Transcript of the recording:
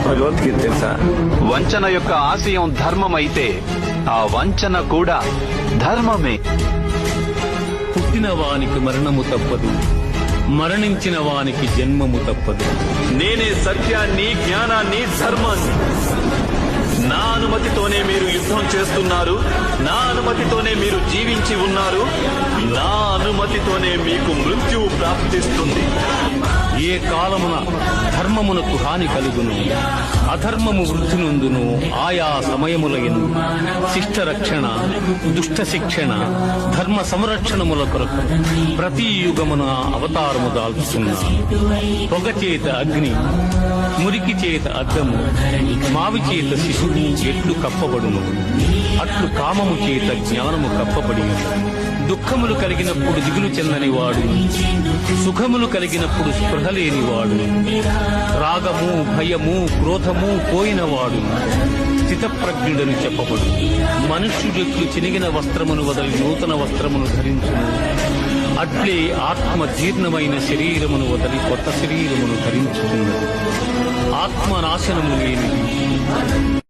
భగవద్గీత తెలుసా? వంచన యొక్క ఆశయం ధర్మమైతే ఆ వంచన కూడా ధర్మమే. పుట్టిన వానికి మరణము తప్పదు, మరణించిన వానికి జన్మము తప్పదు. నేనే సత్యాన్ని, జ్ఞానాన్ని, ధర్మాన్ని. నా అనుమతితోనే మీరు యుద్ధం చేస్తున్నారు, నా అనుమతితోనే మీరు జీవించి ఉన్నారు, నా అనుమతితోనే మీకు మృత్యువు ప్రాప్తిస్తుంది. ఏ కాలమున ధర్మమునకు హాని కలుగును, అధర్మము వృద్ధి నొందును. ఆయా సమయముల యందు శిష్ట రక్షణ, దుష్ట శిక్షణ, ధర్మ సంరక్షణముల కొరకు ప్రతి యుగమున అవతారము దాల్చుతున్నారు. పొగ చేత అగ్ని, మురికి చేత అద్దము, మావి చేత శిశువు ఎట్లు కప్పబడును, అట్లు కామము చేత జ్ఞానము కప్పబడి ఉన్నది. దుఃఖములు కలిగినప్పుడు దిగులు చెందని వాడు, సుఖములు కలిగినప్పుడు స్పృహ లేనివాడు, రాగము, భయము, క్రోధము పోయినవాడు స్థితప్రజ్ఞుడని చెప్పబడు. మనుష్యుడెట్లు చినిగిన వస్త్రమును వదలి నూతన వస్త్రమును ధరించును, అట్లే ఆత్మ జీర్ణమైన శరీరమును వదలి కొత్త శరీరమును ధరించుకున్నది. ఆత్మ నాశనము లేనిది.